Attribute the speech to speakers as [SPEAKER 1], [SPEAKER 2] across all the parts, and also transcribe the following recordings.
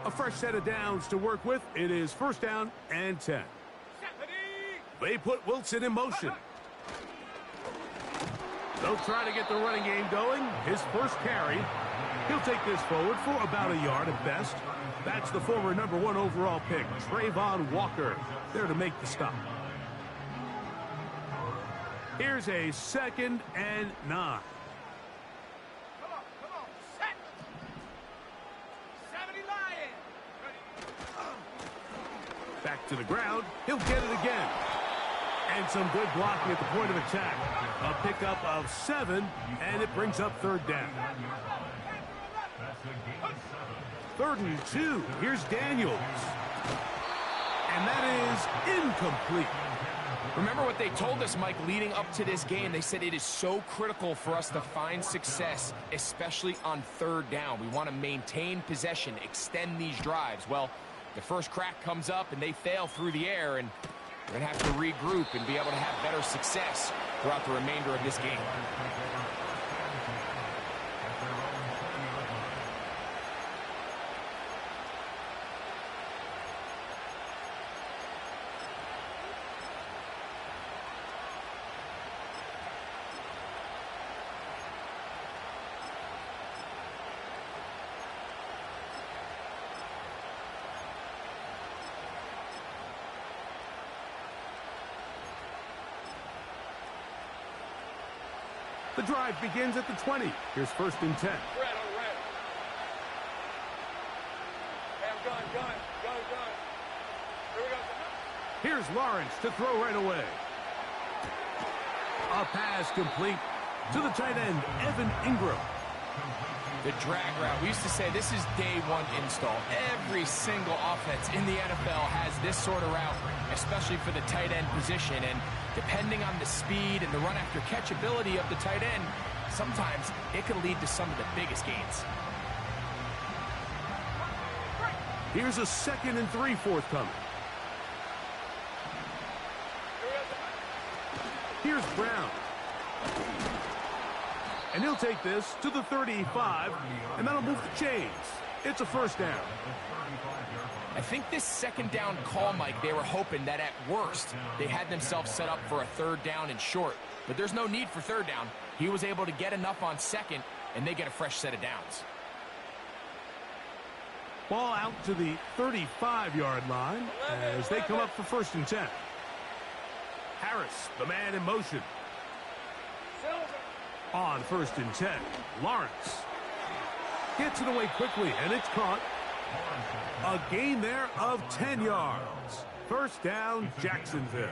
[SPEAKER 1] A fresh set of downs to work with. It is first down and 10. They put Wilson in motion. They'll try to get the running game going. His first carry. He'll take this forward for about a yard at best. That's the former #1 overall pick, Trayvon Walker, there to make the stop. Here's a 2nd and 9.
[SPEAKER 2] Come on, set. 70 Lions.
[SPEAKER 1] Back to the ground. He'll get it again. And some good blocking at the point of attack. A pickup of 7, and it brings up 3rd down. 3rd and 2. Here's Daniels. And that is incomplete.
[SPEAKER 3] Remember what they told us, Mike, leading up to this game. They said it is so critical for us to find success, especially on 3rd down. We want to maintain possession, extend these drives. Well, the first crack comes up, and they fail through the air, and we're going to have to regroup and be able to have better success throughout the remainder of this game.
[SPEAKER 1] The drive begins at the 20. Here's 1st and 10.
[SPEAKER 2] Red. Hey, I'm going. Here we go.
[SPEAKER 1] Here's Lawrence to throw right away. A pass complete to the tight end, Evan Ingram.
[SPEAKER 3] The drag route. We used to say this is day 1 install. Every single offense in the NFL has this sort of route, especially for the tight end position. And depending on the speed and the run after catch ability of the tight end, sometimes it can lead to some of the biggest gains.
[SPEAKER 1] Here's a 2nd and 3 forthcoming. Here's Brown. And he'll take this to the 35, and that'll move the chains. It's a 1st down.
[SPEAKER 3] I think this 2nd down call, Mike, they were hoping that at worst they had themselves set up for a 3rd down and short. But there's no need for 3rd down. He was able to get enough on 2nd, and they get a fresh set of downs.
[SPEAKER 1] Ball out to the 35-yard line as they come up for 1st and 10. Harris, the man in motion. On 1st and 10, Lawrence gets it away quickly, and it's caught. A gain there of 10 yards. 1st down, Jacksonville.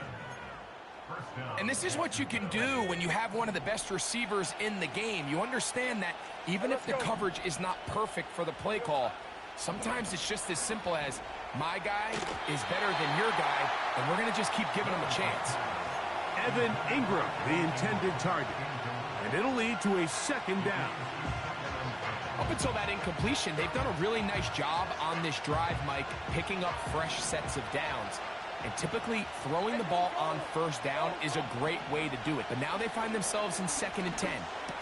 [SPEAKER 3] And this is what you can do when you have one of the best receivers in the game. You understand that even if the coverage is not perfect for the play call, sometimes it's just as simple as my guy is better than your guy, and we're going to just keep giving him a chance.
[SPEAKER 1] Evan Ingram, the intended target. And it'll lead to a 2nd down.
[SPEAKER 3] Up until that incompletion, they've done a really nice job on this drive, Mike, picking up fresh sets of downs. And typically, throwing the ball on 1st down is a great way to do it. But now they find themselves in 2nd and 10.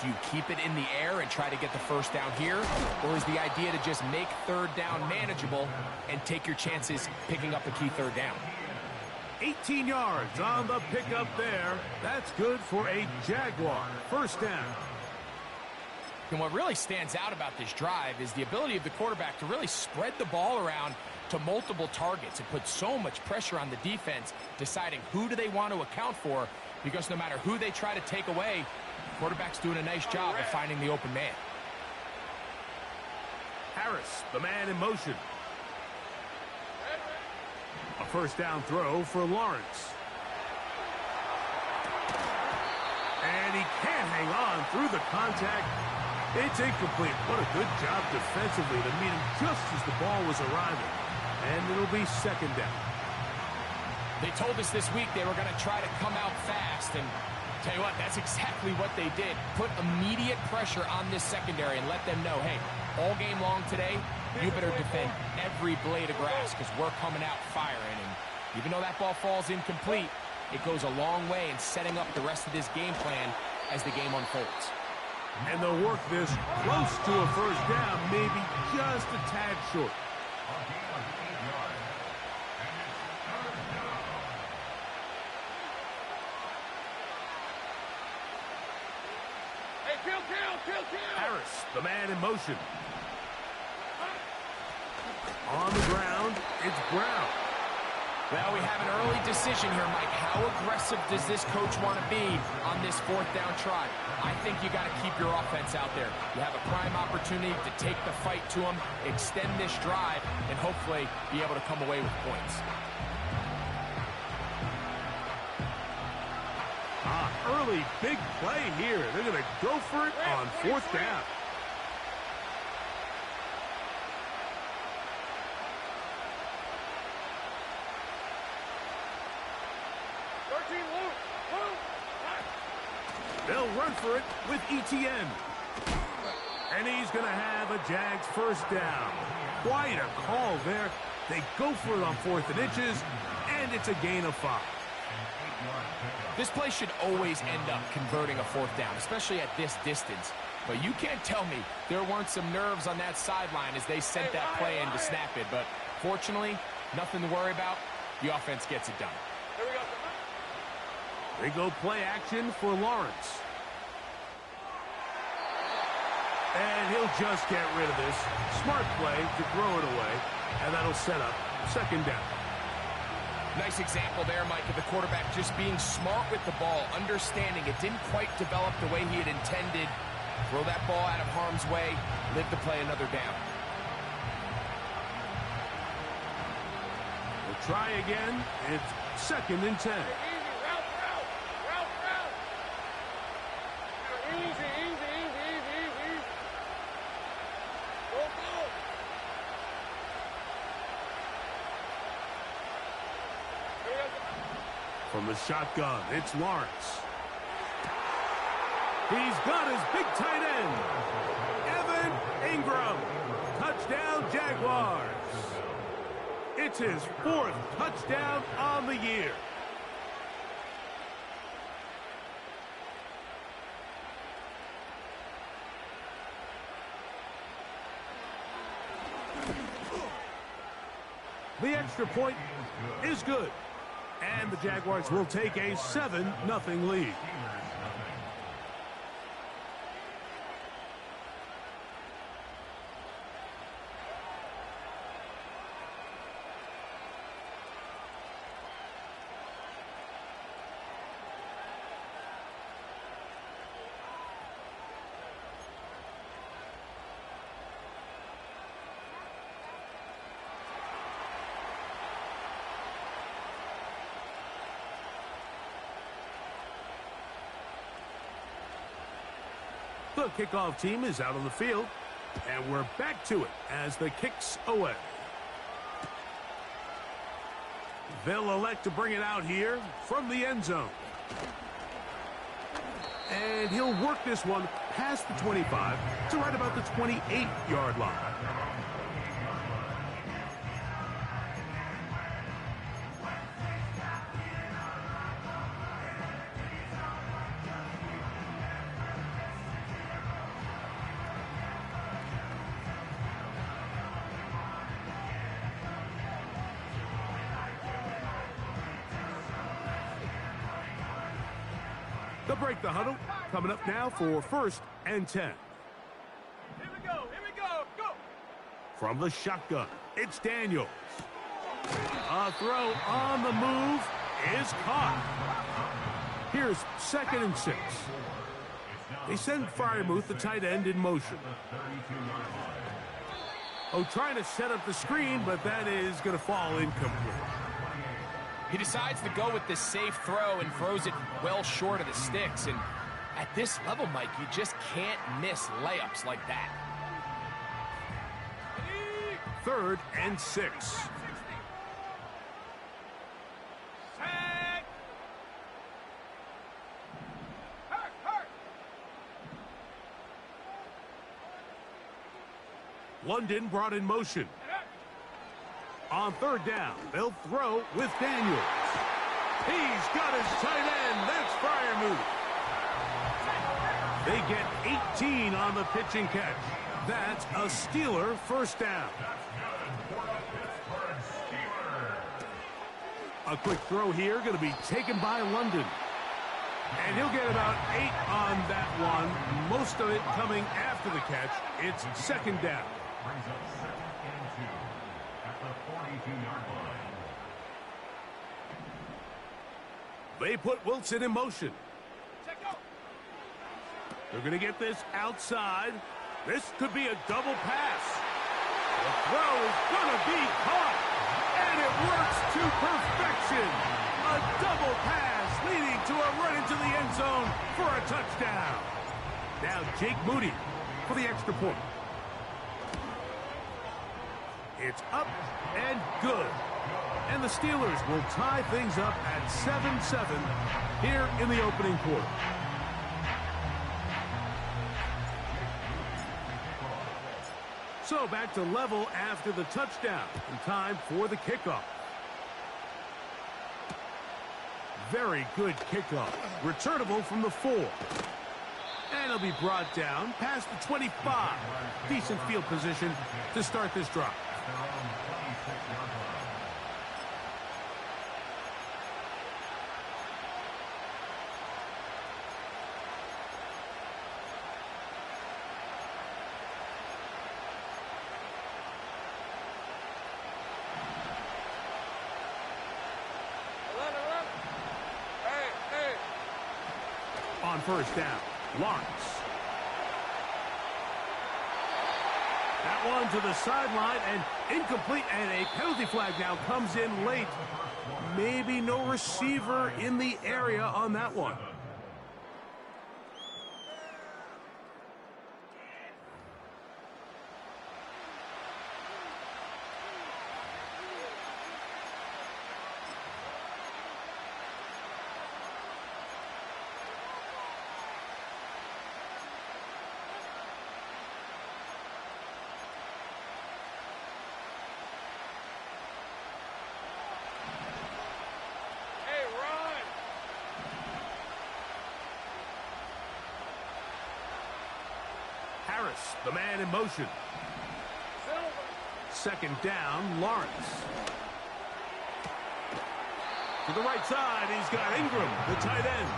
[SPEAKER 3] Do you keep it in the air and try to get the 1st down here? Or is the idea to just make 3rd down manageable and take your chances picking up a key 3rd down?
[SPEAKER 1] 18 yards on the pickup there. That's good for a Jaguar 1st down.
[SPEAKER 3] And what really stands out about this drive is the ability of the quarterback to really spread the ball around to multiple targets. It puts so much pressure on the defense deciding who do they want to account for, because no matter who they try to take away, the quarterback's doing a nice job of finding the open man.
[SPEAKER 1] Harris, the man in motion. A 1st down throw for Lawrence. And he can't hang on through the contact. It's incomplete. What a good job defensively to meet him just as the ball was arriving. And it'll be 2nd down.
[SPEAKER 3] They told us this week they were going to try to come out fast, and tell you what, that's exactly what they did. Put immediate pressure on this secondary and let them know, hey, all game long today, you better defend every blade of grass because we're coming out firing. And even though that ball falls incomplete, it goes a long way in setting up the rest of this game plan as the game unfolds.
[SPEAKER 1] And they'll work this close to a 1st down, maybe just a tad short. Harris, the man in motion. On the ground, it's Brown.
[SPEAKER 3] Well, we have an early decision here, Mike. How aggressive does this coach want to be on this fourth down try? I think you got to keep your offense out there. You have a prime opportunity to take the fight to them, extend this drive, and hopefully be able to come away with points.
[SPEAKER 1] Early big play here. They're going to go for it on fourth down. They'll run for it with ETN. And he's going to have a Jags first down. Quite a call there. They go for it on 4th and inches, and it's a gain of 5.
[SPEAKER 3] This play should always end up converting a fourth down, especially at this distance. But you can't tell me there weren't some nerves on that sideline as they sent that play in to snap it. But fortunately, nothing to worry about. The offense gets it done.
[SPEAKER 1] They go play action for Lawrence. And he'll just get rid of this. Smart play to throw it away. And that'll set up 2nd down.
[SPEAKER 3] Nice example there, Mike, of the quarterback just being smart with the ball, understanding it didn't quite develop the way he had intended. Throw that ball out of harm's way, live to play another down.
[SPEAKER 1] We'll try again. It's 2nd and 10. From the shotgun, it's Lawrence. He's got his big tight end, Evan Ingram. Touchdown, Jaguars. It's his 4th touchdown on the year. The extra point is good. And the Jaguars will take a 7-0 lead. The kickoff team is out on the field, and we're back to it as the kick's away. They'll elect to bring it out here from the end zone. And he'll work this one past the 25 to right about the 28-yard line. They'll break the huddle. Coming up now for 1st and 10.
[SPEAKER 2] Here we go, go!
[SPEAKER 1] From the shotgun, it's Daniels. A throw on the move is caught. Here's 2nd and 6. They send Freiermuth, the tight end, in motion. Trying to set up the screen, but that is going to fall incomplete.
[SPEAKER 3] He decides to go with this safe throw and throws it well short of the sticks. And at this level, Mike, you just can't miss layups like that.
[SPEAKER 1] 3rd and 6. London brought in motion. On 3rd down, they'll throw with Daniels. He's got his tight end. That's Freiermuth. They get 18 on the pitch and catch. That's a Steeler first down. A quick throw here, going to be taken by London. And he'll get about 8 on that one, most of it coming after the catch. It's second down.
[SPEAKER 4] Brings up second and 2 at the 42-yard line.
[SPEAKER 1] They put Wilson in motion. They're going to get this outside. This could be a double pass. The throw is going to be caught. And it works to perfection. A double pass leading to a run into the end zone for a touchdown. Now Jake Moody for the extra point. It's up and good. And the Steelers will tie things up at 7-7 here in the opening quarter. So back to level after the touchdown. And time for the kickoff. Very good kickoff. Returnable from the 4. And it'll be brought down past the 25. Decent field position to start this drive. On first down, Lawrence. That one to the sideline and incomplete, and a penalty flag now comes in late. Maybe no receiver in the area on that one. Harris, the man in motion. Second down, Lawrence. To the right side, he's got Ingram, the tight end.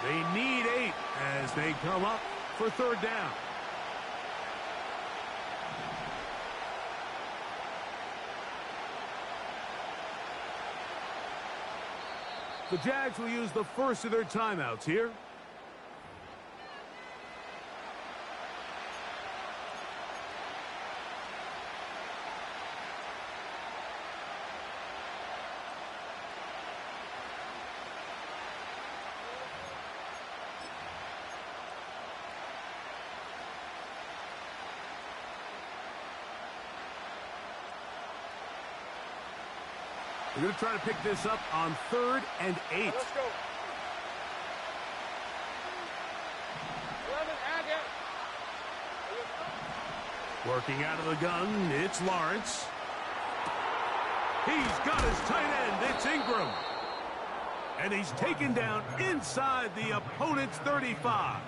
[SPEAKER 1] They need 8 as they come up for third down. The Jags will use the first of their timeouts here. We're going to try to pick this up on 3rd and 8.
[SPEAKER 2] Let's go. 11, add it.
[SPEAKER 1] Working out of the gun, it's Lawrence. He's got his tight end, it's Ingram. And he's taken down inside the opponent's 35.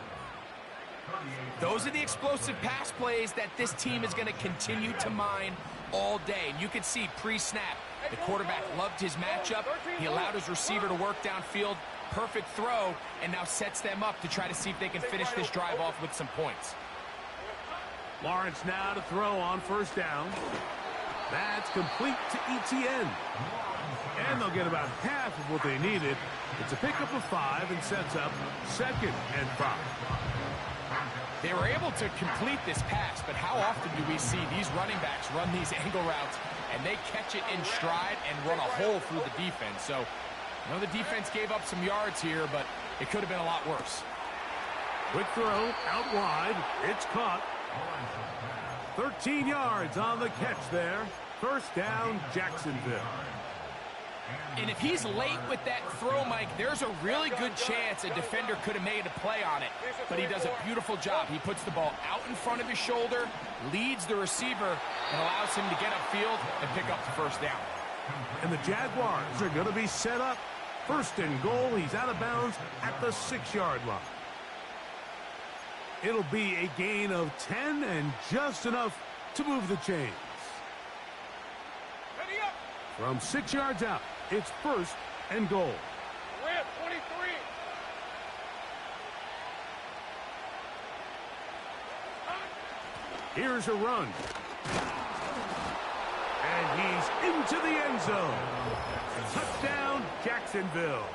[SPEAKER 3] Those are the explosive pass plays that this team is going to continue to mine all day. And you can see pre-snap, the quarterback loved his matchup. He allowed his receiver to work downfield. Perfect throw, and now sets them up to try to see if they can finish this drive off with some points.
[SPEAKER 1] Lawrence now to throw on first down. That's complete to ETN. And they'll get about half of what they needed. It's a pickup of 5 and sets up 2nd and 5.
[SPEAKER 3] They were able to complete this pass, but how often do we see these running backs run these angle routes and they catch it in stride and run a hole through the defense? So, I know the defense gave up some yards here, but it could have been a lot worse.
[SPEAKER 1] Quick throw out wide. It's caught. 13 yards on the catch there. First down, Jacksonville.
[SPEAKER 3] And if he's late with that throw, Mike, there's a really good chance a defender could have made a play on it. But he does a beautiful job. He puts the ball out in front of his shoulder, leads the receiver, and allows him to get upfield and pick up the first down.
[SPEAKER 1] And the Jaguars are going to be set up. First and goal, he's out of bounds at the 6-yard line. It'll be a gain of 10 and just enough to move the chains.
[SPEAKER 2] Ready up.
[SPEAKER 1] From 6 yards out, it's first and goal.
[SPEAKER 2] Red 23.
[SPEAKER 1] Here's a run. And he's into the end zone. Touchdown, Jacksonville.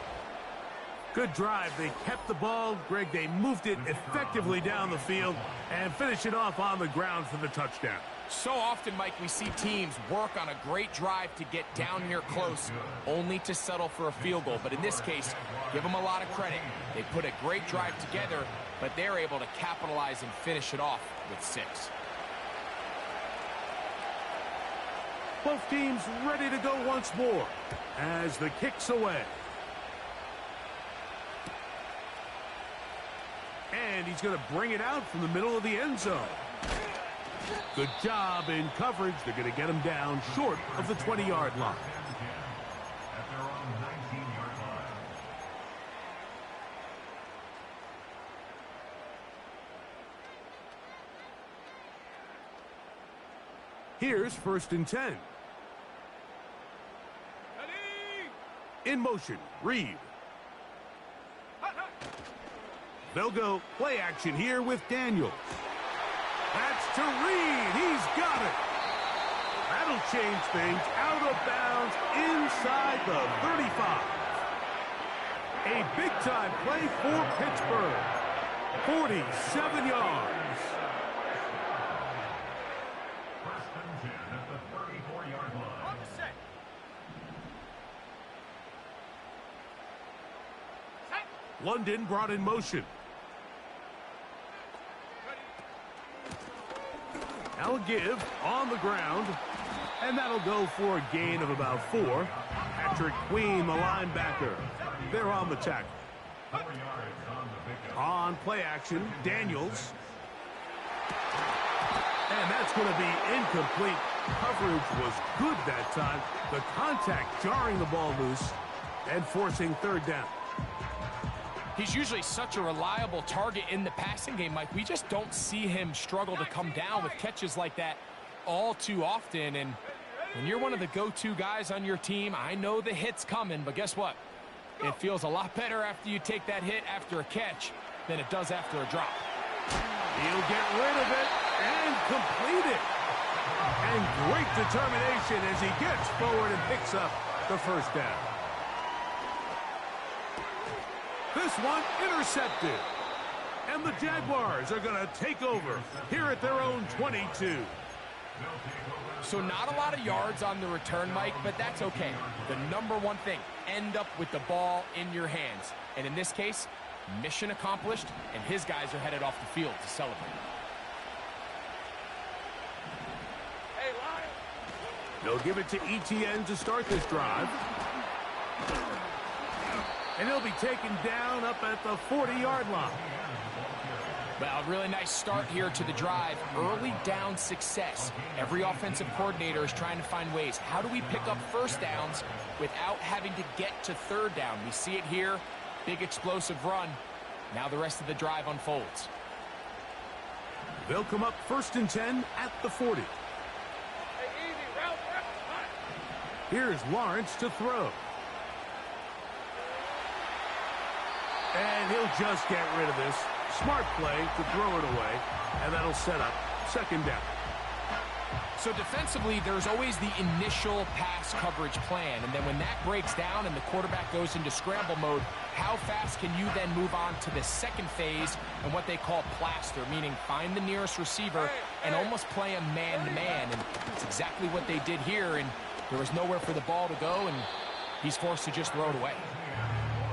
[SPEAKER 1] Good drive. They kept the ball. Greg, they moved it effectively down the field and finished it off on the ground for the touchdown.
[SPEAKER 3] So often, Mike, we see teams work on a great drive to get down here close, only to settle for a field goal. But in this case, give them a lot of credit. They put a great drive together, but they're able to capitalize and finish it off with 6.
[SPEAKER 1] Both teams ready to go once more as the kick's away. And he's going to bring it out from the middle of the end zone. Good job in coverage. They're going to get him down short of the 20-yard line.
[SPEAKER 4] At their own 19-yard line.
[SPEAKER 1] Here's first and 10.
[SPEAKER 2] Ready.
[SPEAKER 1] In motion, Reed.
[SPEAKER 2] Hut, hut.
[SPEAKER 1] They'll go play action here with Daniels. That's to Reed. He's got it. That'll change things. Out of bounds inside the 35. A big-time play for Pittsburgh. 47 yards.
[SPEAKER 4] First and 10 at the 34-yard line.
[SPEAKER 2] On the set. Set.
[SPEAKER 1] London brought in motion. That'll give on the ground, and that'll go for a gain of about 4. Patrick Queen, the linebacker, they're on the tackle.
[SPEAKER 4] 4 yards on the pickup.
[SPEAKER 1] On play action, Daniels. And that's going to be incomplete. Coverage was good that time. The contact jarring the ball loose and forcing third down.
[SPEAKER 3] He's usually such a reliable target in the passing game, Mike. We just don't see him struggle to come down with catches like that all too often. And when you're one of the go-to guys on your team, I know the hit's coming, but guess what? It feels a lot better after you take that hit after a catch than it does after a drop.
[SPEAKER 1] He'll get rid of it and complete it. And great determination as he gets forward and picks up the first down. This one intercepted. And the Jaguars are going to take over here at their own 22.
[SPEAKER 3] So not a lot of yards on the return, Mike, but that's okay. The number one thing, end up with the ball in your hands. And in this case, mission accomplished, and his guys are headed off the field to celebrate.
[SPEAKER 2] Hey, Lion.
[SPEAKER 1] They'll give it to ETN to start this drive. And he'll be taken down up at the 40-yard line.
[SPEAKER 3] Well, a really nice start here to the drive. Early down success. Every offensive coordinator is trying to find ways. How do we pick up first downs without having to get to third down? We see it here. Big explosive run. Now the rest of the drive unfolds.
[SPEAKER 1] They'll come up first and 10 at the 40.
[SPEAKER 2] Hey, easy. Route left. Hut.
[SPEAKER 1] Here's Lawrence to throw. And he'll just get rid of this. Smart play to throw it away, and that'll set up second down.
[SPEAKER 3] So defensively, there's always the initial pass coverage plan, and then when that breaks down and the quarterback goes into scramble mode, how fast can you then move on to the second phase and what they call plaster, meaning find the nearest receiver and almost play him man-to-man, and it's exactly what they did here, and there was nowhere for the ball to go, and he's forced to just throw it away.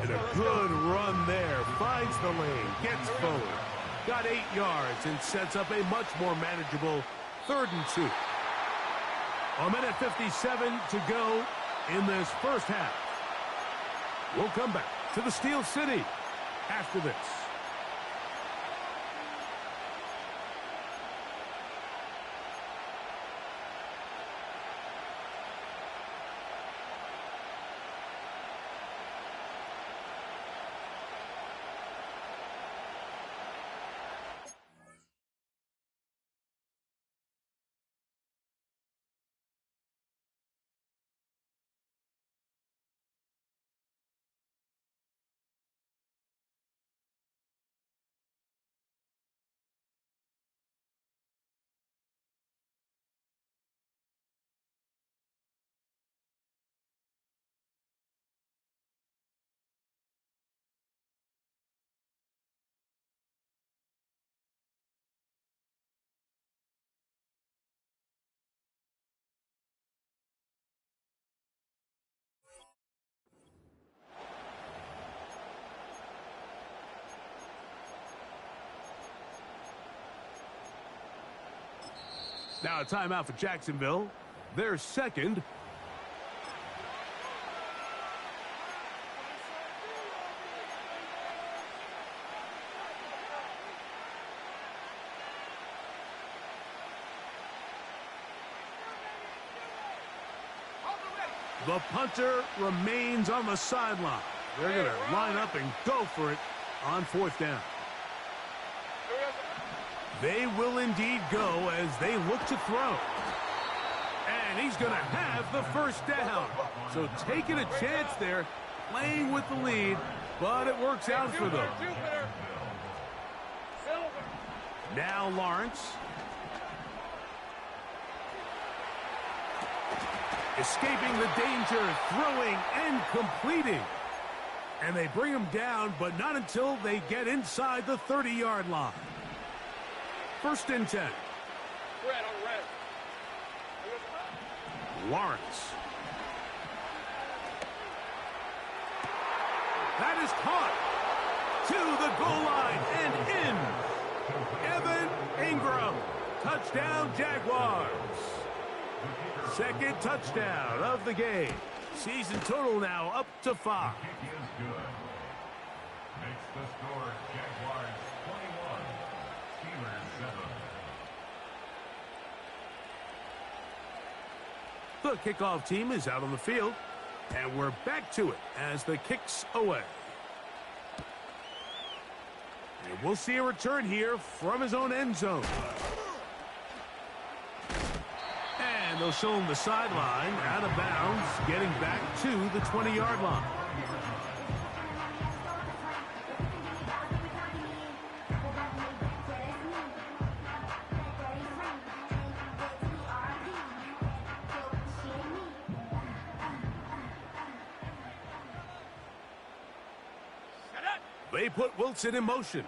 [SPEAKER 1] And a good run there. Finds the lane. Gets forward. Got 8 yards and sets up a much more manageable 3rd and 2. A minute 57 to go in this first half. We'll come back to the Steel City after this. Now a timeout for Jacksonville. Their second. The punter remains on the sideline. They're going to line up and go for it on fourth down. They will indeed go as they look to throw. And he's going to have the first down. So taking a chance there, playing with the lead, but it works out for them. Now Lawrence. Escaping the danger, throwing and completing. And they bring him down, but not until they get inside the 30-yard line. First and 10. Lawrence. That is caught to the goal line and in. Evan Ingram. Touchdown, Jaguars. Second touchdown of the game. Season total now up to 5.
[SPEAKER 4] Makes the score Jaguars 21, Steelers 7.
[SPEAKER 1] The kickoff team is out on the field, and we're back to it as the kick's away. And we'll see a return here from his own end zone. And they'll show him the sideline, out of bounds, getting back to the 20-yard line. They put Wilson in motion.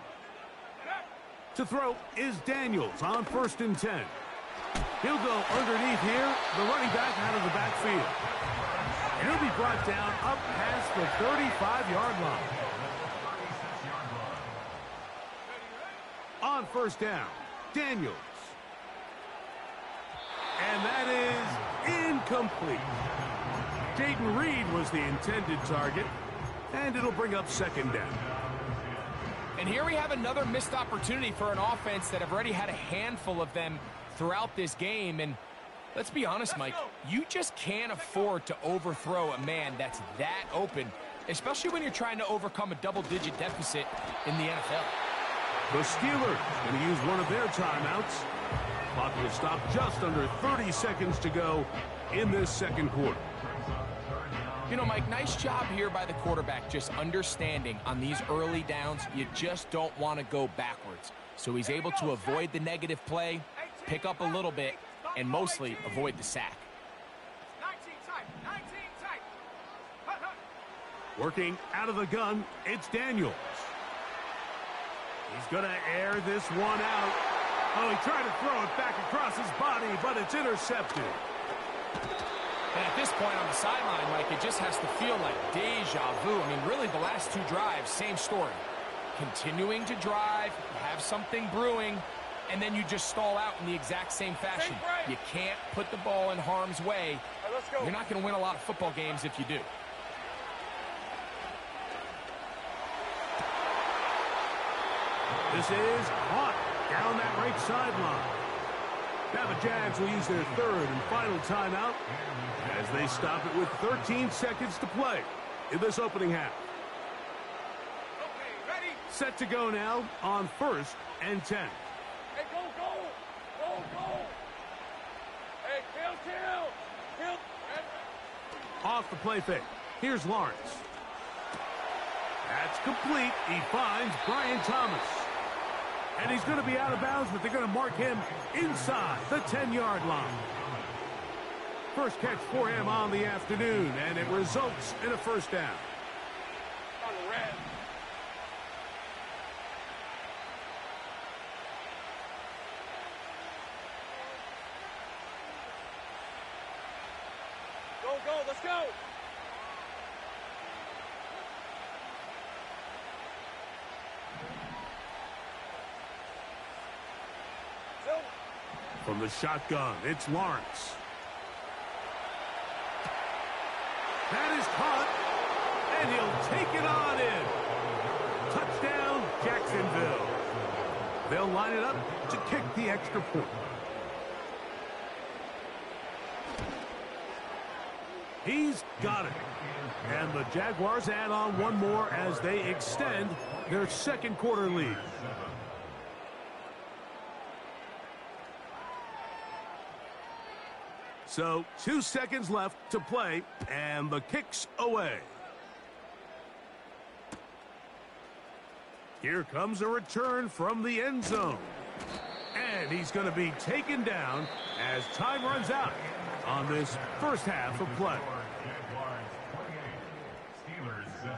[SPEAKER 1] To throw is Daniels on first and 10. He'll go underneath here, the running back out of the backfield. And he'll be brought down up past the 35-yard line. On first down, Daniels. And that is incomplete. Jaden Reed was the intended target, and it'll bring up second down.
[SPEAKER 3] And here we have another missed opportunity for an offense that have already had a handful of them throughout this game. And let's be honest, Mike, you just can't afford to overthrow a man that's that open, especially when you're trying to overcome a double-digit deficit in the NFL.
[SPEAKER 1] The Steelers going to use one of their timeouts. Clock will stop just under 30 seconds to go in this second quarter.
[SPEAKER 3] You know, Mike, nice job here by the quarterback, just understanding on these early downs, you just don't want to go backwards. So he's able to avoid the negative play, pick up a little bit, and mostly avoid the sack.
[SPEAKER 2] 19 tight.
[SPEAKER 1] Working out of the gun, it's Daniels. He's going to air this one out. Oh, he tried to throw it back across his body, but it's intercepted.
[SPEAKER 3] And at this point on the sideline, Mike, it just has to feel like deja vu. I mean, really, the last two drives, same story. Continuing to drive, have something brewing, and then you just stall out in the exact same fashion. You can't put the ball in harm's way.
[SPEAKER 2] Let's go.
[SPEAKER 3] You're not going to win a lot of football games if you do.
[SPEAKER 1] This is caught down that right sideline. Now the Jags will use their third and final timeout as they stop it with 13 seconds to play in this opening half.
[SPEAKER 2] Okay, ready?
[SPEAKER 1] Set to go now on 1st and 10.
[SPEAKER 2] Hey, go, go! Go, go! Hey, kill!
[SPEAKER 1] Off the play fake. Here's Lawrence. That's complete. He finds Brian Thomas. And he's going to be out of bounds, but they're going to mark him inside the 10-yard line. First catch for him on the afternoon, and it results in a first down.
[SPEAKER 2] On the red. Go, go, let's go!
[SPEAKER 1] From the shotgun, it's Lawrence. That is caught, and he'll take it on in. Touchdown, Jacksonville. They'll line it up to kick the extra point. He's got it. And the Jaguars add on one more as they extend their second quarter lead. So 2 seconds left to play, and the kick's away. Here comes a return from the end zone. And he's going to be taken down as time runs out on this first half of play.
[SPEAKER 4] Jaguars 28, Steelers 7.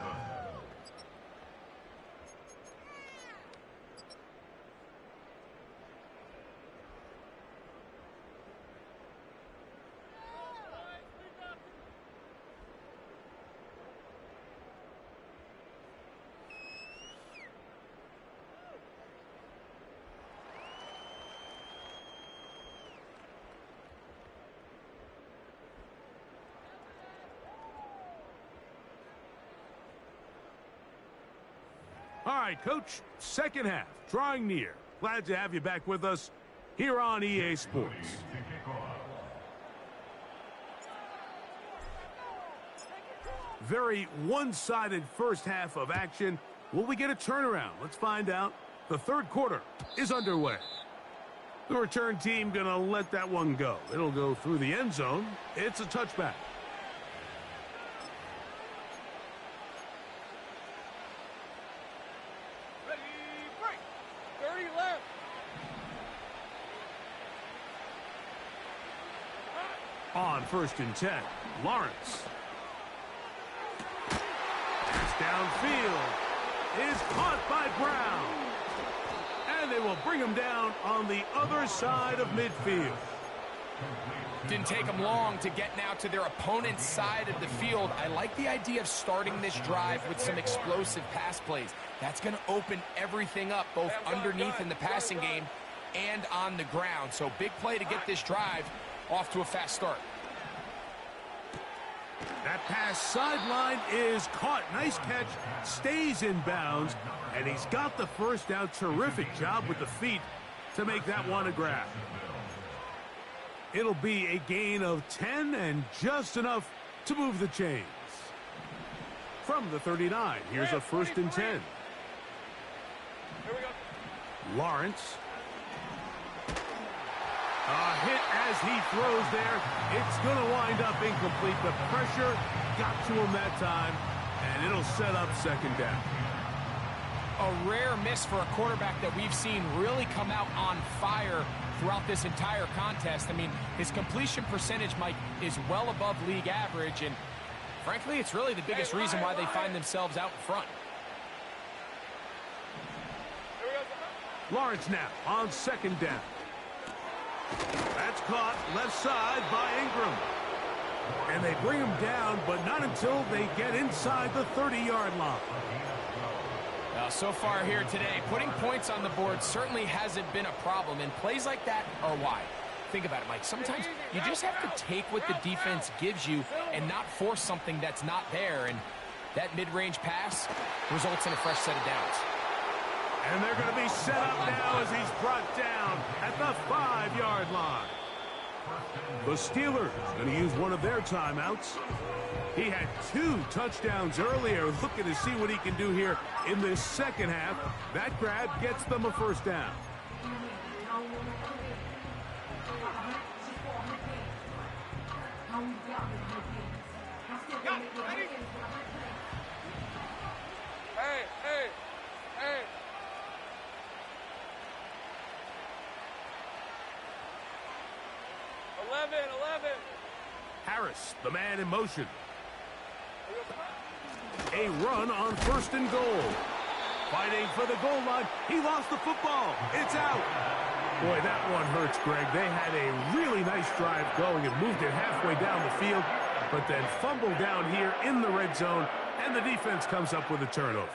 [SPEAKER 1] All right, Coach, second half, drawing near. Glad to have you back with us here on EA Sports. Very one-sided first half of action. Will we get a turnaround? Let's find out. The third quarter is underway. The return team going to let that one go. It'll go through the end zone. It's a touchback. On 1st and 10, Lawrence. Pass downfield is caught by Brown. And they will bring him down on the other side of midfield.
[SPEAKER 3] Didn't take them long to get now to their opponent's side of the field. I like the idea of starting this drive with some explosive pass plays. That's going to open everything up, both underneath in the passing game and on the ground. So big play to get this drive off to a fast start.
[SPEAKER 1] That pass sideline is caught. Nice catch. Stays in bounds. And he's got the first down. Terrific job with the feet to make that one a grab. It'll be a gain of 10 and just enough to move the chains. From the 39, here's a 1st and 10.
[SPEAKER 2] Here we go.
[SPEAKER 1] Lawrence. A hit as he throws there. It's going to wind up incomplete. The pressure got to him that time, and it'll set up second down.
[SPEAKER 3] A rare miss for a quarterback that we've seen really come out on fire throughout this entire contest. I mean, his completion percentage, Mike, is well above league average, and frankly, it's really the biggest reason why they find themselves out in front.
[SPEAKER 1] Lawrence now on 2nd down. That's caught left side by Ingram. And they bring him down, but not until they get inside the 30-yard line.
[SPEAKER 3] So far here today, putting points on the board certainly hasn't been a problem, and plays like that are why. Think about it, Mike. Sometimes you just have to take what the defense gives you and not force something that's not there, and that mid-range pass results in a fresh set of downs.
[SPEAKER 1] And they're going to be set up now as he's brought down at the 5-yard line. The Steelers going to use one of their timeouts. He had 2 touchdowns earlier, looking to see what he can do here in this second half. That grab gets them a first down.
[SPEAKER 2] Hey, hey, hey. Eleven.
[SPEAKER 1] Harris, the man in motion. A run on 1st and goal. Fighting for the goal line. He lost the football. It's out. Boy, that one hurts, Greg. They had a really nice drive going and moved it halfway down the field, but then fumbled down here in the red zone, and the defense comes up with a turnover.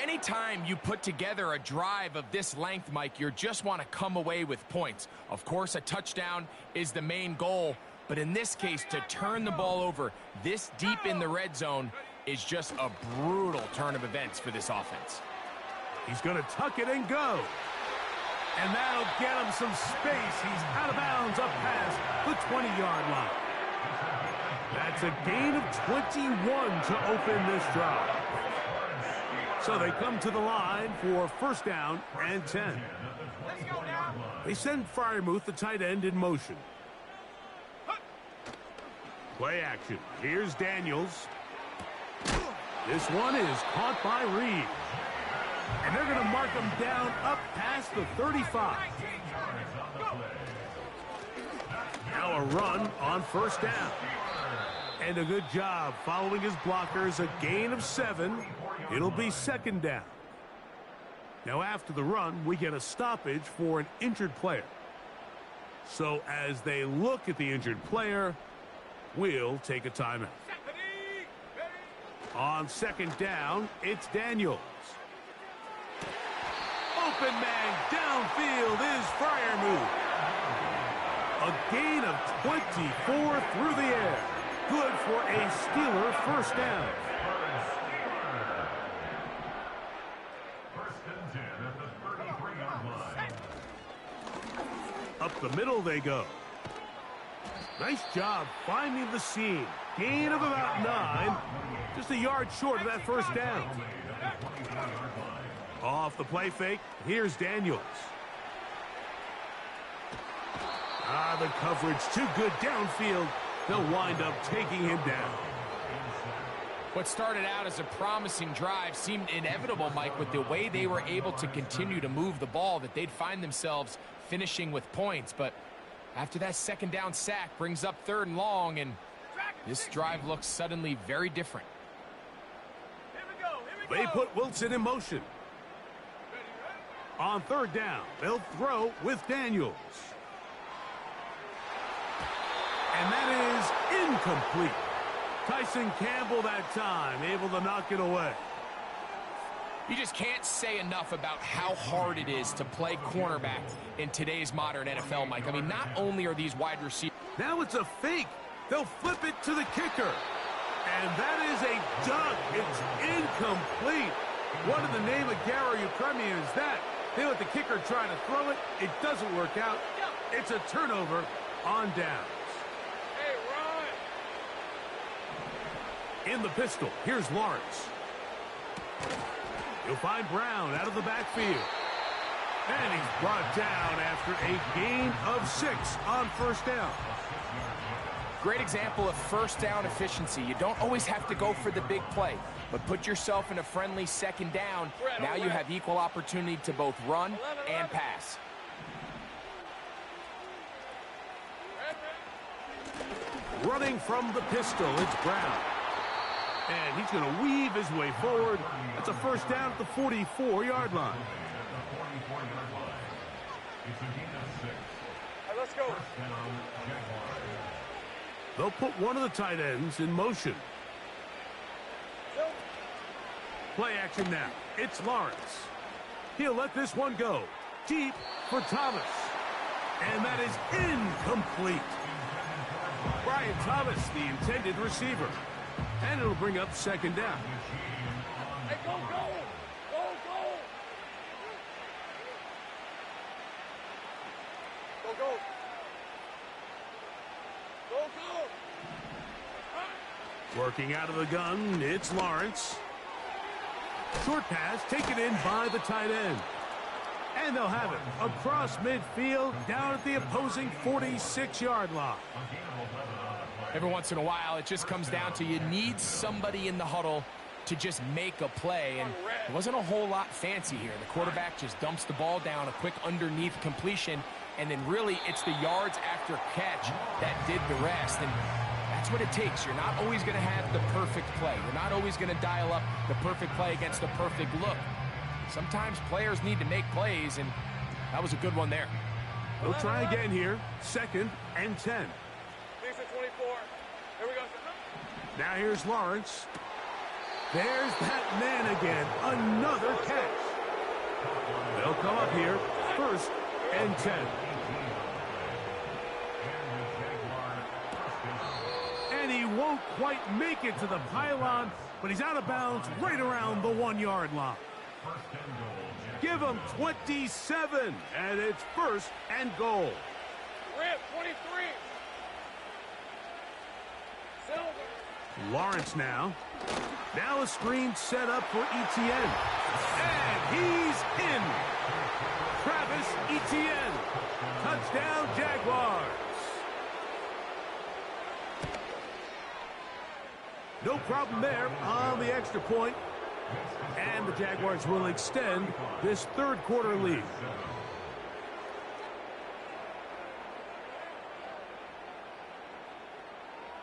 [SPEAKER 3] Anytime you put together a drive of this length, Mike, you just want to come away with points. Of course, a touchdown is the main goal, but in this case, to turn the ball over this deep in the red zone is just a brutal turn of events for this offense.
[SPEAKER 1] He's going to tuck it and go. And that'll get him some space. He's out of bounds up past the 20-yard line. That's a gain of 21 to open this drive. So they come to the line for 1st down and 10. They send Freiermuth, the tight end, in motion. Play action. Here's Daniels. This one is caught by Reed. And they're going to mark him down up past the 35. Now a run on 1st down. And a good job following his blockers, a gain of 7. It'll be 2nd down. Now after the run, we get a stoppage for an injured player. So as they look at the injured player, we'll take a timeout. On 2nd down, it's Daniels. Open man downfield is Freiermuth. A gain of 24 through the air. Good for a Steeler 1st down.
[SPEAKER 4] 1st and 10 at the 33-yard line.
[SPEAKER 1] Up the middle they go. Nice job finding the seam. Gain of about 9. Just a yard short of that 1st down. Off the play fake, here's Daniels. The coverage too good downfield. They'll wind up taking him down.
[SPEAKER 3] What started out as a promising drive seemed inevitable, Mike, with the way they were able to continue to move the ball, that they'd find themselves finishing with points. But after that 2nd down sack brings up 3rd and long, and this drive looks suddenly very different.
[SPEAKER 1] They put Wilson in motion. On 3rd down, they'll throw with Daniels. And that is incomplete. Tyson Campbell that time, able to knock it away.
[SPEAKER 3] You just can't say enough about how hard it is to play cornerback in today's modern NFL, Mike. I mean, not only are these wide receivers...
[SPEAKER 1] Now it's a fake. They'll flip it to the kicker. And that is a dunk. It's incomplete. What in the name of Gary Ukrainian is that? They let the kicker try to throw it. It doesn't work out. It's a turnover on downs.
[SPEAKER 2] Hey, run!
[SPEAKER 1] In the pistol, here's Lawrence. You'll find Brown out of the backfield. And he's brought down after a gain of 6 on 1st down.
[SPEAKER 3] Great example of 1st down efficiency. You don't always have to go for the big play, but put yourself in a friendly 2nd down. Now you have equal opportunity to both run and pass.
[SPEAKER 1] Running from the pistol, it's Brown. And he's going to weave his way forward. That's a 1st down at the 44-yard line.
[SPEAKER 2] Hey, let's go.
[SPEAKER 1] They'll put one of the tight ends in motion. Play action now. It's Lawrence. He'll let this one go. Deep for Thomas. And that is incomplete. Brian Thomas, the intended receiver. And it'll bring up second down.
[SPEAKER 2] Hey, go, go! Go, go! Go, go! Go, go!
[SPEAKER 1] Working out of the gun, it's Lawrence. Short pass taken in by the tight end. And they'll have it across midfield down at the opposing 46-yard line.
[SPEAKER 3] Every once in a while, it just comes down to you need somebody in the huddle to just make a play, and it wasn't a whole lot fancy here. The quarterback just dumps the ball down, a quick underneath completion, and then really it's the yards after catch that did the rest, and that's what it takes. You're not always going to have the perfect play. You're not always going to dial up the perfect play against the perfect look. Sometimes players need to make plays, and that was a good one there.
[SPEAKER 1] We'll try again here. 2nd and 10.
[SPEAKER 2] These are 24. Here we go.
[SPEAKER 1] Now here's Lawrence. There's that man again. Another catch. They'll come up here. 1st and 10. And he won't quite make it to the pylon, but he's out of bounds right around the 1-yard line. Give him 27, and it's 1st and goal.
[SPEAKER 2] Rip, 23. Silver.
[SPEAKER 1] Lawrence now. Now a screen set up for Etienne. And he's in. Travis Etienne. Touchdown, Jaguars. No problem there on the extra point. And the Jaguars will extend this 3rd quarter lead.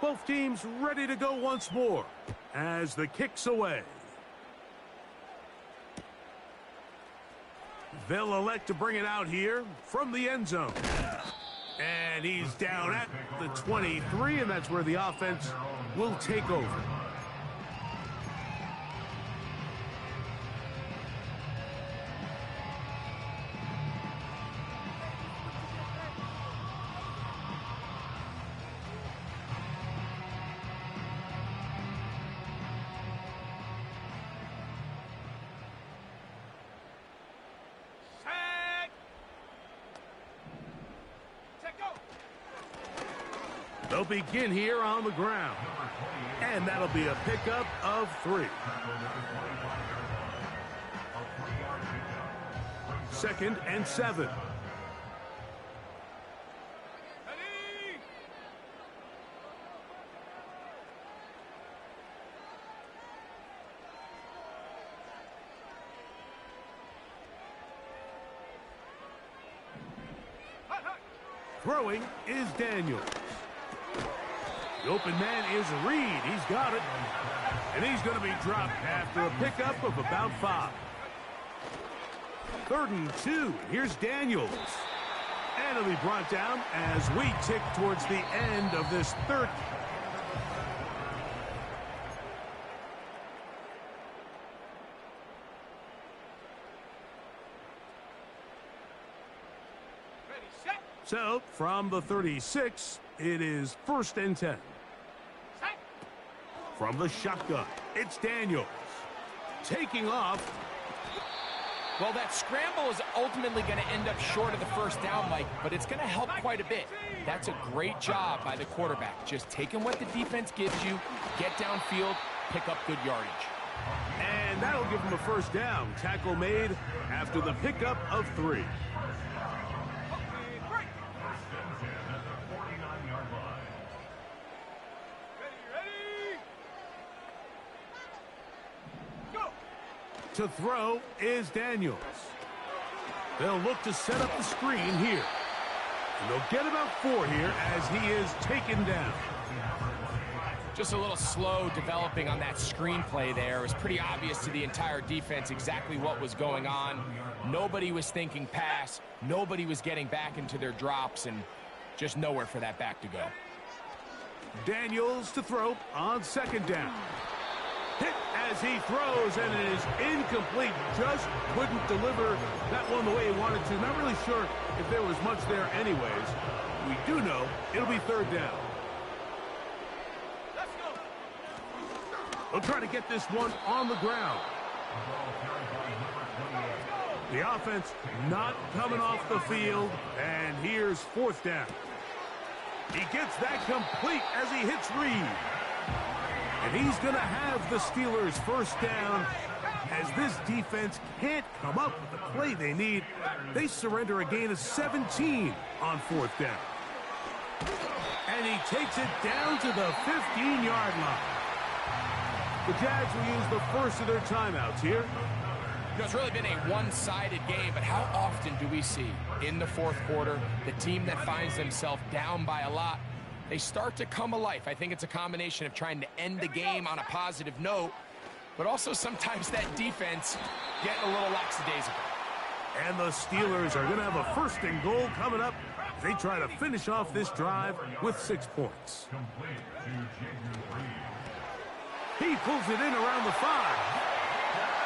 [SPEAKER 1] Both teams ready to go once more as the kick's away. They'll elect to bring it out here from the end zone. And he's down at the 23, and that's where the offense will take over. They'll begin here on the ground. And that'll be a pickup of 3. 2nd and 7. Throwing is Daniels. The open man is Reed. He's got it. And he's going to be dropped after a pickup of about 5. 3rd and 2. Here's Daniels. And he'll be brought down as we tick towards the end of this 3rd. So, from the 36, it is 1st and 10. From the shotgun, it's Daniels. Taking off.
[SPEAKER 3] Well, that scramble is ultimately going to end up short of the 1st down, Mike, but it's going to help quite a bit. That's a great job by the quarterback. Just taking what the defense gives you, get downfield, pick up good yardage.
[SPEAKER 1] And that'll give him a 1st down. Tackle made after the pickup of 3. To throw is Daniels. They'll look to set up the screen here. And they'll get about 4 here as he is taken down.
[SPEAKER 3] Just a little slow developing on that screenplay there. It was pretty obvious to the entire defense exactly what was going on. Nobody was thinking pass. Nobody was getting back into their drops, and just nowhere for that back to go.
[SPEAKER 1] Daniels to throw on 2nd down. Hit as he throws, and it is incomplete. Just couldn't deliver that one the way he wanted to. Not really sure if there was much there anyways. We do know it'll be third down.
[SPEAKER 2] Let's go.
[SPEAKER 1] They'll try to get this one on the ground. The offense not coming off the field, and here's fourth down. He gets that complete as he hits Reed. And he's going to have the Steelers first down as this defense can't come up with the play they need. They surrender a gain of 17 on fourth down. And he takes it down to the 15-yard line. The Jags will use the first of their timeouts here.
[SPEAKER 3] You know, it's really been a one-sided game, but how often do we see in the fourth quarter the team that finds themselves down by a lot, they start to come alive? I think it's a combination of trying to end the game on a positive note, but also sometimes that defense getting a little lackadaisical.
[SPEAKER 1] And the Steelers are going to have a first and goal coming up as they try to finish off this drive with 6 points. He pulls it in around the 5.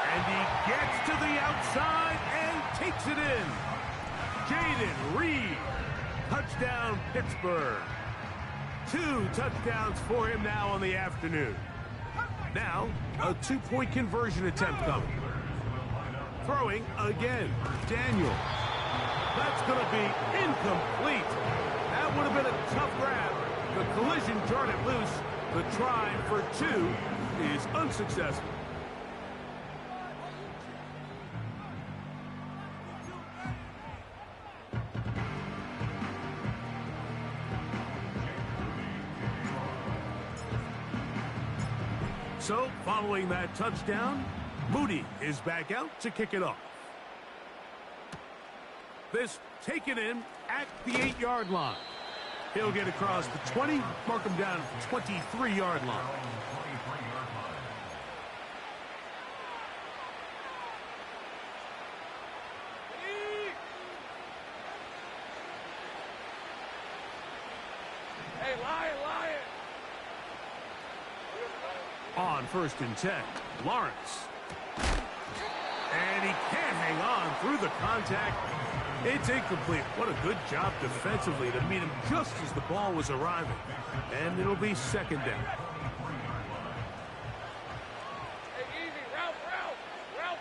[SPEAKER 1] And he gets to the outside and takes it in. Jaden Reed. Touchdown, Pittsburgh. 2 touchdowns for him now on the afternoon. Now, a 2-point conversion attempt coming. Throwing again. Daniel. That's going to be incomplete. That would have been a tough grab. The collision jarred it loose. The try for 2 is unsuccessful. So, following that touchdown, Moody is back out to kick it off. This taken in at the 8-yard line. He'll get across the 20, mark him down at the 23-yard line.
[SPEAKER 2] Hey, Lion.
[SPEAKER 1] On first and 10, Lawrence. And he can't hang on through the contact. It's incomplete. What a good job defensively to meet him just as the ball was arriving. And it'll be second down.
[SPEAKER 2] Hey, easy. Route.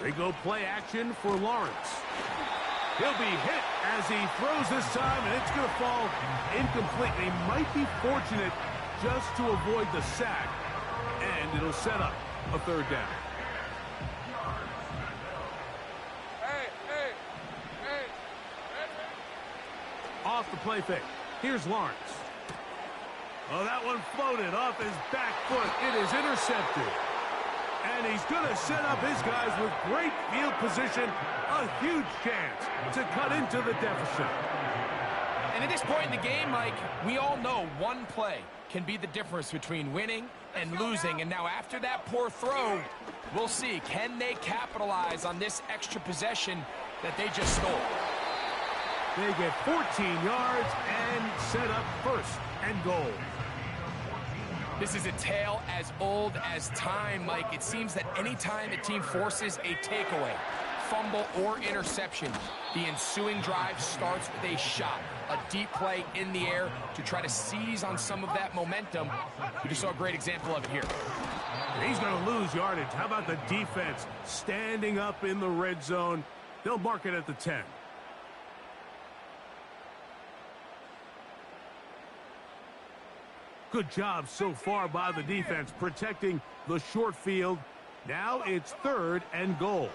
[SPEAKER 1] They go play action for Lawrence. He'll be hit as he throws this time, and it's going to fall incomplete. He might be fortunate just to avoid the sack, and it'll set up a third down.
[SPEAKER 2] Hey.
[SPEAKER 1] Off the play fake. Here's Lawrence. Oh, that one floated off his back foot. It is intercepted. And he's going to set up his guys with great field position. A huge chance to cut into the deficit.
[SPEAKER 3] And at this point in the game, Mike, we all know one play can be the difference between winning and losing. And now after that poor throw, we'll see, can they capitalize on this extra possession that they just stole?
[SPEAKER 1] They get 14 yards and set up first and goal.
[SPEAKER 3] This is a tale as old as time, Mike. It seems that anytime a team forces a takeaway, fumble, or interception, the ensuing drive starts with a shot, a deep play in the air to try to seize on some of that momentum. We just saw a great example of it here.
[SPEAKER 1] He's going to lose yardage. How about the defense standing up in the red zone? They'll mark it at the 10. Good job so far by the defense protecting the short field. Now it's third and goal.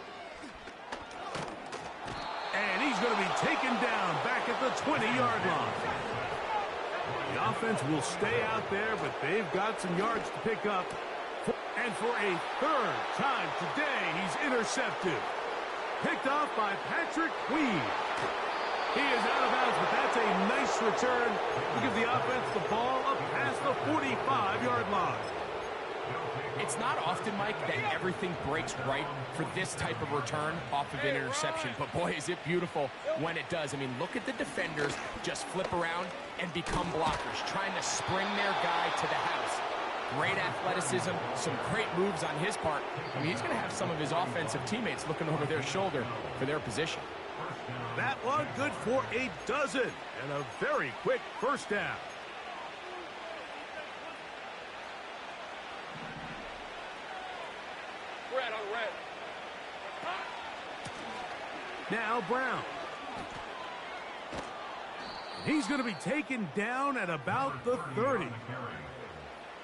[SPEAKER 1] And he's going to be taken down back at the 20-yard line. The offense will stay out there, but they've got some yards to pick up. And for a third time today, he's intercepted. Picked off by Patrick Queen. He is out of bounds, but that's a nice return to give the offense the ball up past the 45-yard line.
[SPEAKER 3] It's not often, Mike, that everything breaks right for this type of return off of an interception. But, boy, is it beautiful when it does. I mean, look at the defenders just flip around and become blockers, trying to spring their guy to the house. Great athleticism, some great moves on his part. I mean, he's going to have some of his offensive teammates looking over their shoulder for their position.
[SPEAKER 1] That one good for a dozen and a very quick first down.
[SPEAKER 2] Red on red.
[SPEAKER 1] Now Brown. He's going to be taken down at about the 30.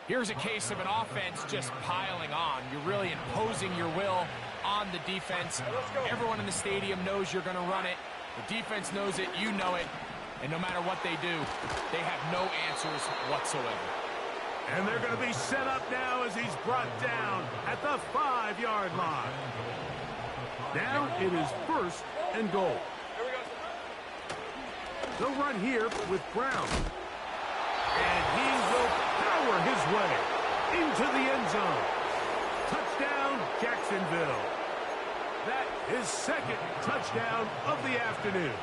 [SPEAKER 3] Here's a case of an offense just piling on. You're really imposing your will on the defense. Everyone in the stadium knows you're going to run it. The defense knows it, you know it. And no matter what they do, they have no answers whatsoever.
[SPEAKER 1] And they're going to be set up now as he's brought down at the 5-yard line. Now it is 1st and goal. They'll run here with Brown. And he will power his way into the end zone. Touchdown, Jacksonville. That is 2nd touchdown of the afternoon.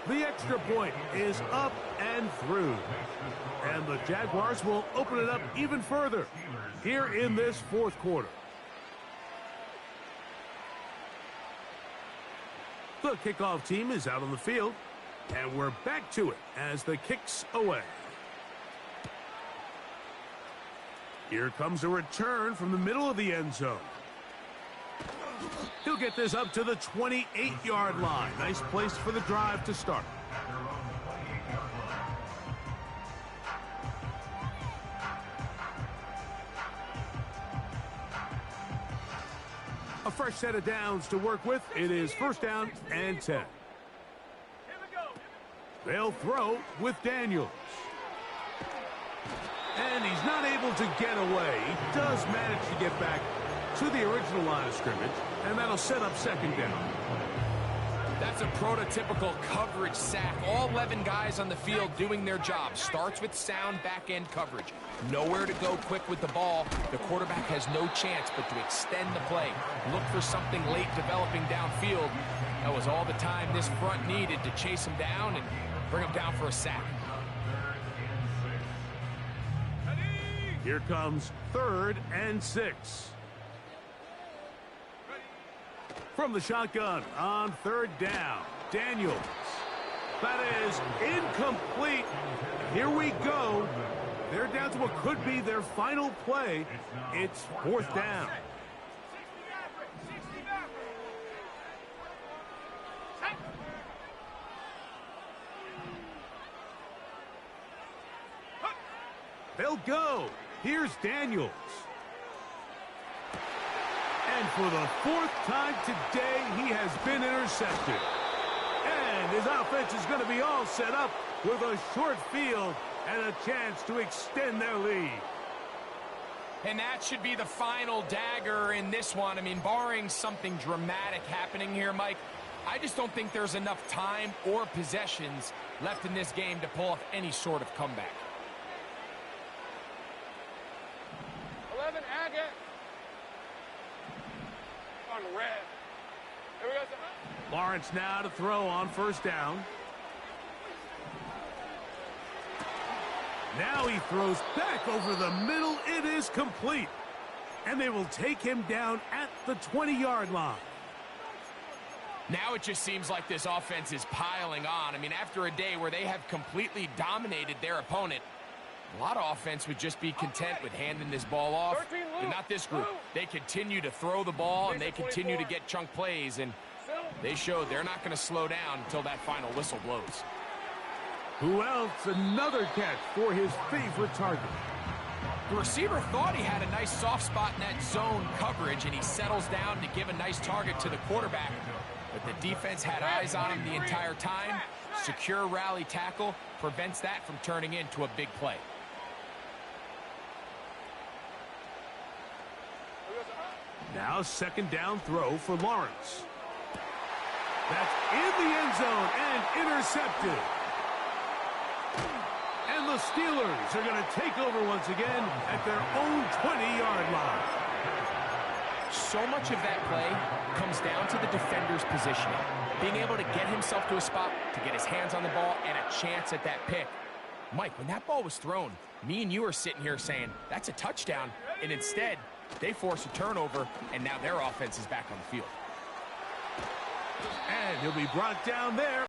[SPEAKER 1] The extra point is up and through. And the Jaguars will open it up even further here in this 4th quarter. The kickoff team is out on the field, and we're back to it as the kick's away. Here comes a return from the middle of the end zone. He'll get this up to the 28-yard line. Nice place for the drive to start. A fresh set of downs to work with. It is 1st down and 10. They'll throw with Daniels. And he's not able to get away. He does manage to get back to the original line of scrimmage, and that'll set up 2nd down.
[SPEAKER 3] That's a prototypical coverage sack. All 11 guys on the field doing their job. Starts with sound back-end coverage. Nowhere to go quick with the ball. The quarterback has no chance but to extend the play. Look for something late developing downfield. That was all the time this front needed to chase him down and bring him down for a sack.
[SPEAKER 1] Here comes 3rd and 6. From the shotgun on 3rd down, Daniels. That is incomplete. Here we go. They're down to what could be their final play. It's 4th down. They'll go. Here's Daniels. And for the 4th time today, he has been intercepted. And his offense is going to be all set up with a short field and a chance to extend their lead.
[SPEAKER 3] And that should be the final dagger in this one. I mean, barring something dramatic happening here, Mike, I just don't think there's enough time or possessions left in this game to pull off any sort of comeback.
[SPEAKER 2] 11 Agate. On red. Here we go.
[SPEAKER 1] Lawrence now to throw on 1st down. Now he throws back over the middle. It is complete. And they will take him down at the 20-yard line.
[SPEAKER 3] Now it just seems like this offense is piling on. I mean, after a day where they have completely dominated their opponent, a lot of offense would just be content with handing this ball off. But not this group. They continue to throw the ball, and they continue to get chunk plays, and they showed they're not going to slow down until that final whistle blows.
[SPEAKER 1] Who else? Another catch for his favorite target.
[SPEAKER 3] The receiver thought he had a nice soft spot in that zone coverage, and he settles down to give a nice target to the quarterback. But the defense had eyes on him the entire time. Secure rally tackle prevents that from turning into a big play.
[SPEAKER 1] Now 2nd down throw for Lawrence. That's in the end zone and intercepted. And the Steelers are going to take over once again at their own 20-yard line.
[SPEAKER 3] So much of that play comes down to the defender's positioning, being able to get himself to a spot, to get his hands on the ball, and a chance at that pick. Mike, when that ball was thrown, me and you are sitting here saying, that's a touchdown, and instead, they force a turnover, and now their offense is back on the field.
[SPEAKER 1] And he'll be brought down there.